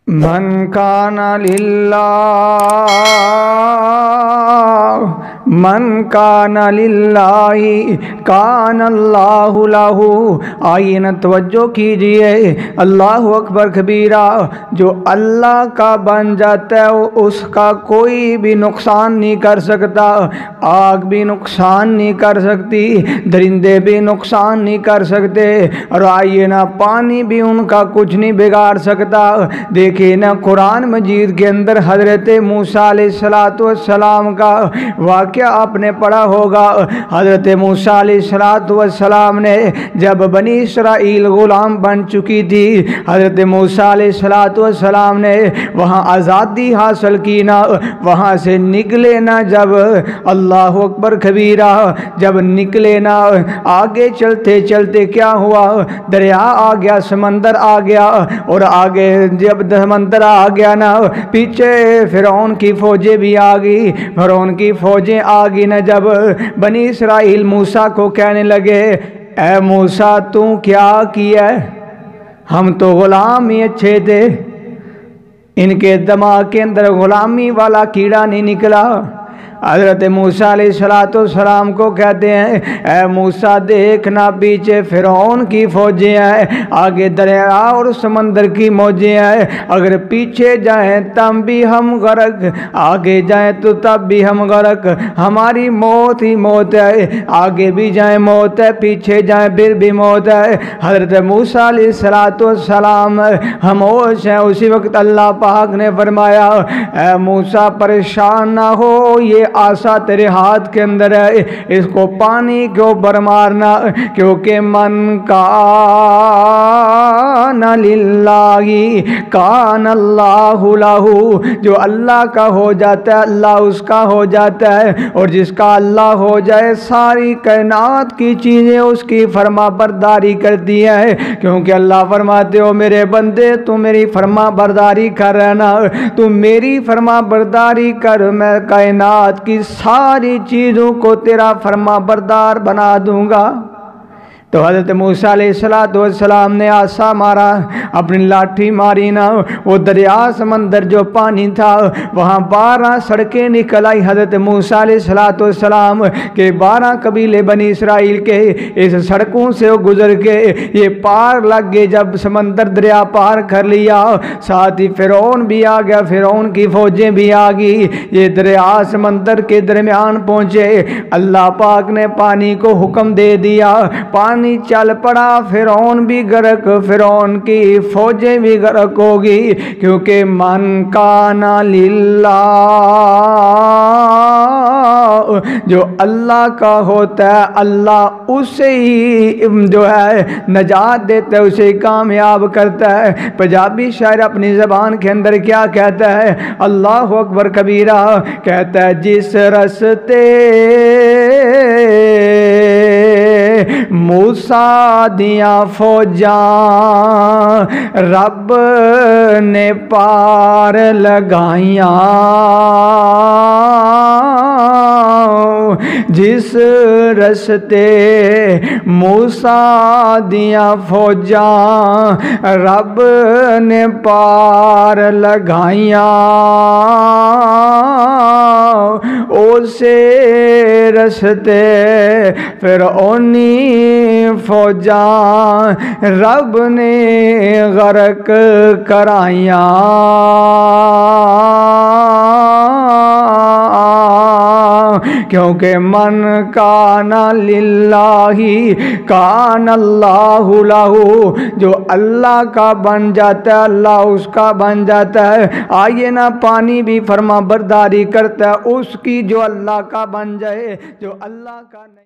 من کان للہ کان اللہ لہ۔ آئیے نا توجہ کیجئے، اللہ اکبر کبیرہ۔ جو اللہ کا بن جاتا ہے اس کا کوئی بھی نقصان نہیں کر سکتا، آگ بھی نقصان نہیں کر سکتی، درندے بھی نقصان نہیں کر سکتے، اور آئیے نا پانی بھی ان کا کچھ نہیں بگاڑ سکتا۔ دیکھیں نا قرآن مجید کے اندر حضرت موسیٰ علیہ السلام کا واقعہ آپ نے پڑھا ہوگا۔ حضرت موسیٰ علیہ السلام نے جب بنی اسرائیل غلام بن چکی تھی، حضرت موسیٰ علیہ السلام نے وہاں آزادی حاصل کی نا، وہاں سے نکلے نا جب، اللہ اکبر کبیرہ، جب نکلے نا آگے چلتے چلتے کیا ہوا، دریا آ گیا، سمندر آ گیا، اور آگے جب سمندر آ گیا نا پیچھے فرعون کی فوجیں بھی آ گئی، فرعون کی فوجیں آ گئی نا جب بنی اسرائیل موسیٰ کو کہنے لگے، اے موسیٰ تو کیا کیا ہے؟ ہم تو غلام ہی اچھے تھے۔ ان کے دماغ کے اندر غلامی والا کیڑا نہیں نکلا۔ حضرت موسیٰ علیہ السلام کو کہتے ہیں، اے موسیٰ دیکھنا پیچھے فرعون کی فوجیں ہیں، آگے دریا اور سمندر کی موجیں ہیں، اگر پیچھے جائیں تب بھی ہم غرق، آگے جائیں تو تب بھی ہم غرق، ہماری موت ہی موت ہے، آگے بھی جائیں موت ہے، پیچھے جائیں پھر بھی موت ہے۔ حضرت موسیٰ علیہ السلام خاموش ہیں۔ اسی وقت اللہ پاک نے فرمایا، اے موسیٰ پریشان نہ ہو، یہ آسا تیرے ہاتھ کے اندر ہے، اس کو پانی کے اوپر مارنا، کیونکہ من کان للہ کان اللہ لہ۔ جو اللہ کا ہو جاتا ہے اللہ اس کا ہو جاتا ہے، اور جس کا اللہ ہو جائے ساری کائنات کی چیزیں اس کی فرما برداری کرتی ہیں، کیونکہ اللہ فرماتے ہو میرے بندے تو میری فرما برداری کر رہنا، تو میری فرما برداری کر، میں کائنات کی ساری چیزوں کو تیرا فرما بردار بنا دوں گا۔ تو حضرت موسیٰ علیہ السلام نے آسا مارا، اپنی لاٹھی ماری نا، وہ دریا سمندر جو پانی تھا وہاں 12 سڑکیں نکل آئی۔ حضرت موسیٰ علیہ السلام کے 12 قبیلے بنی اسرائیل کے اس سڑکوں سے وہ گزر کے یہ پار لگ گئے۔ جب سمندر دریا پار کر لیا، ساتھ ہی فرعون بھی آ گیا، فرعون کی فوجیں بھی آ گئی، یہ دریا سمندر کے درمیان پہنچے۔ اللہ پاک نے پانی کو حکم دے دیا، پانی چل پڑا، فرعون بھی غرق، فرعون کی فوجیں بھی غرق ہوگی، کیونکہ من کان للہ، جو اللہ کا ہوتا ہے اللہ اسے ہی جو ہے نجات دیتا ہے، اسے کامیاب کرتا ہے۔ پنجابی شاعر اپنی زبان کے اندر کیا کہتا ہے، اللہ اکبر کبیرہ، کہتا ہے جس رستے موسیٰ دیاں فوجاں رب نے پار لگائیاں، جس رستے موسیٰ دیاں فوجاں رب نے پار لگائیاں، اسے رستے فرعونی فوجاں رب نے غرق کرائیاں۔ کیونکہ من کان للہ کان اللہ لہ، جو اللہ کا بن جاتا ہے اللہ اس کا بن جاتا ہے۔ آئیے نا پانی بھی فرما برداری کرتا ہے اس کی جو اللہ کا بن جائے، جو اللہ کا نہیں۔